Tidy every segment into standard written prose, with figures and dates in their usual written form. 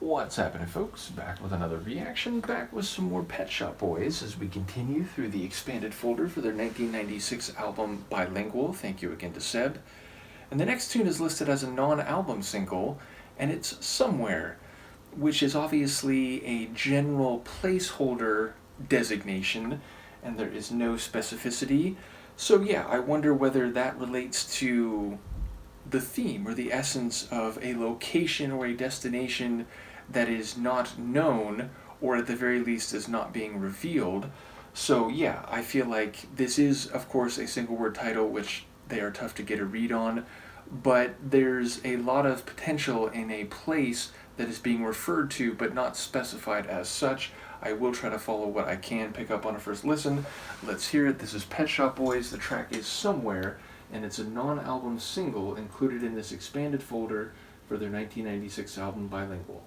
What's happening, folks? Back with another reaction, back with some more Pet Shop Boys as we continue through the expanded folder for their 1996 album Bilingual. Thank you again to Seb. And the next tune is listed as a non-album single, and it's Somewhere, which is obviously a general placeholder designation, and there is no specificity. So yeah, I wonder whether that relates to the theme or the essence of a location or a destination that is not known, or at the very least is not being revealed. So yeah, I feel like this is, of course, a single word title, which they are tough to get a read on, but there's a lot of potential in a place that is being referred to but not specified as such. I will try to follow what I can pick up on a first listen. Let's hear it. This is Pet Shop Boys. The track is Somewhere, and it's a non-album single included in this expanded folder for their 1996 album Bilingual.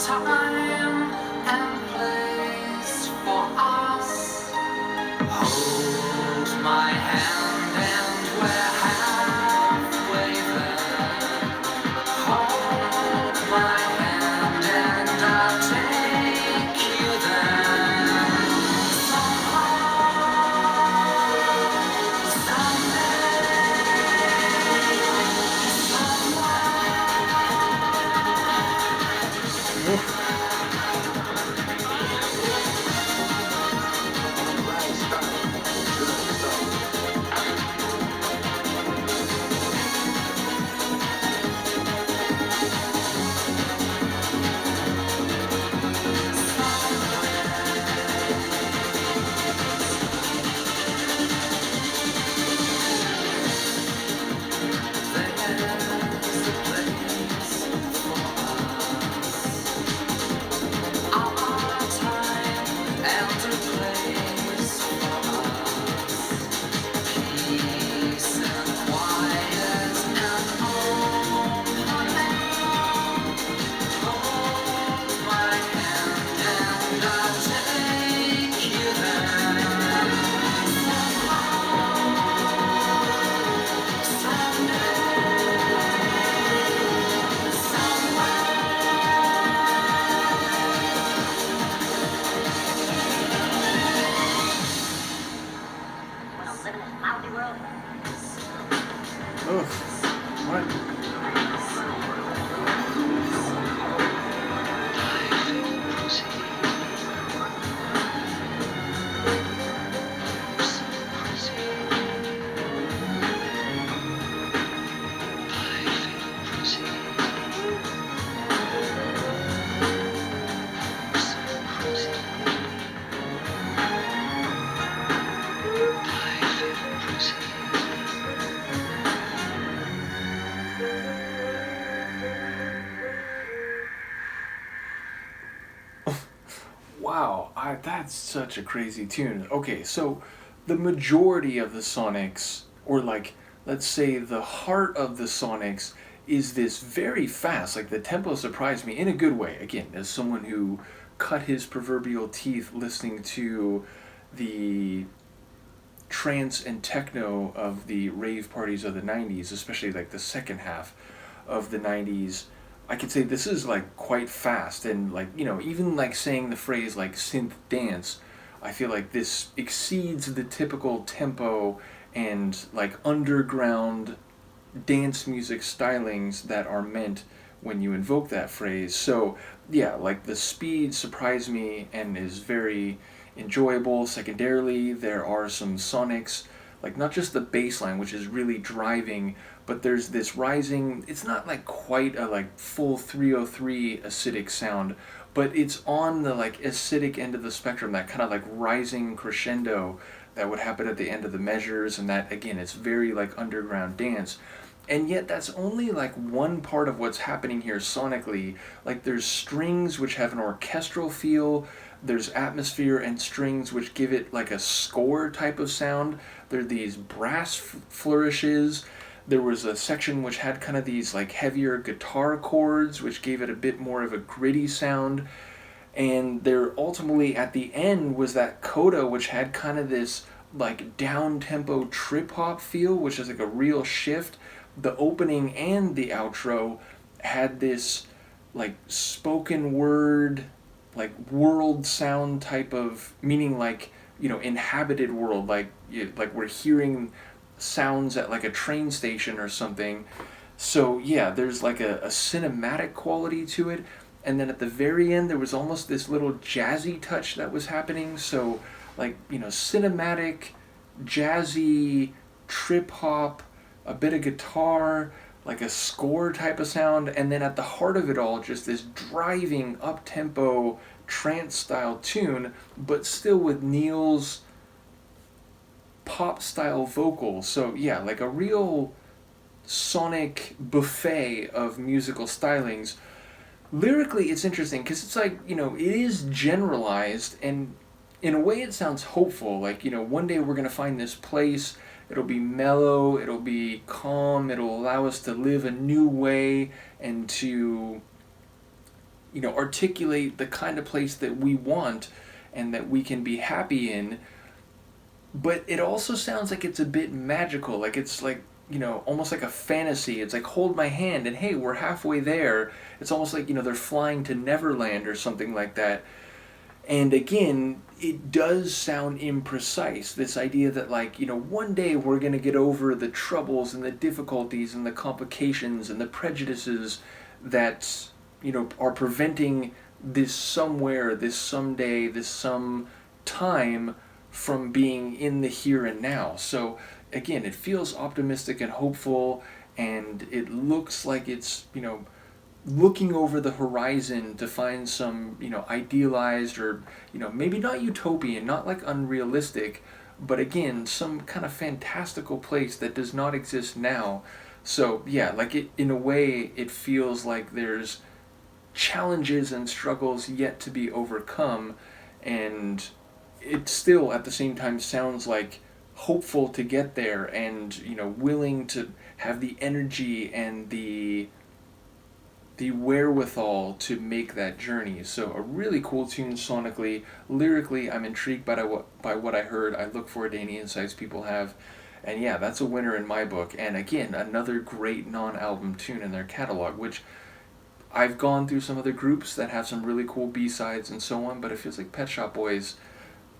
Time and place for us. Hold my hand and we're halfway there. Hold my hand and I'll take you there. Ugh. What? Wow, that's such a crazy tune. Okay, so the majority of the Sonics, or like, let's say the heart of the Sonics, is this very fast. Like, the tempo surprised me in a good way. Again, as someone who cut his proverbial teeth listening to the trance and techno of the rave parties of the 90s, especially like the second half of the 90s, I could say this is like quite fast. And like, even like saying the phrase like synth dance, I feel like this exceeds the typical tempo and like underground dance music stylings that are meant when you invoke that phrase. So, yeah, like the speed surprised me and is very enjoyable. Secondarily, there are some sonics, like not just the bass line, which is really driving, but there's this rising, it's not like quite a like full 303 acidic sound, but it's on the like acidic end of the spectrum, that kind of like rising crescendo that would happen at the end of the measures, and that again, it's very like underground dance. And yet that's only like one part of what's happening here sonically. Like there's strings which have an orchestral feel, there's atmosphere and strings which give it like a score type of sound. There are these brass flourishes. There was a section which had kind of these like heavier guitar chords which gave it a bit more of a gritty sound. And there ultimately at the end was that coda which had kind of this like down tempo trip hop feel, which is like a real shift. The opening and the outro had this like spoken word, like world sound type of meaning, like inhabited world, like we're hearing sounds at like a train station or something. So yeah, there's like a cinematic quality to it. And then at the very end there was almost this little jazzy touch that was happening. So like cinematic, jazzy, trip hop, a bit of guitar, like a score type of sound, and then at the heart of it all, just this driving up tempo trance style tune, but still with Neil's pop style vocals. So yeah, like a real sonic buffet of musical stylings. Lyrically, it's interesting because it's like, it is generalized, and in a way it sounds hopeful. Like, one day we're going to find this place, it'll be mellow, it'll be calm, it'll allow us to live a new way and to, articulate the kind of place that we want and that we can be happy in. But it also sounds like it's a bit magical, like it's like, almost like a fantasy. It's like, hold my hand and hey, we're halfway there. It's almost like, they're flying to Neverland or something like that. And again, it does sound imprecise. This idea that, like, one day we're going to get over the troubles and the difficulties and the complications and the prejudices that, are preventing this somewhere, this someday, this some time from being in the here and now. So, again, it feels optimistic and hopeful, and it looks like it's, looking over the horizon to find some, idealized or, maybe not utopian, not like unrealistic, but again, some kind of fantastical place that does not exist now. So, yeah, like in a way, it feels like there's challenges and struggles yet to be overcome, and it still at the same time sounds like hopeful to get there and, willing to have the energy and the wherewithal to make that journey. So a really cool tune sonically. Lyrically, I'm intrigued by what I heard. I look forward to any insights people have. And yeah, that's a winner in my book. And again, another great non-album tune in their catalog, which I've gone through some other groups that have some really cool B-sides and so on, but it feels like Pet Shop Boys,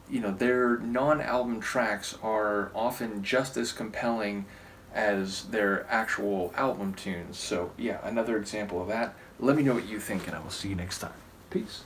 their non-album tracks are often just as compelling as their actual album tunes. So yeah, another example of that. Let me know what you think, and I will see you next time. Peace.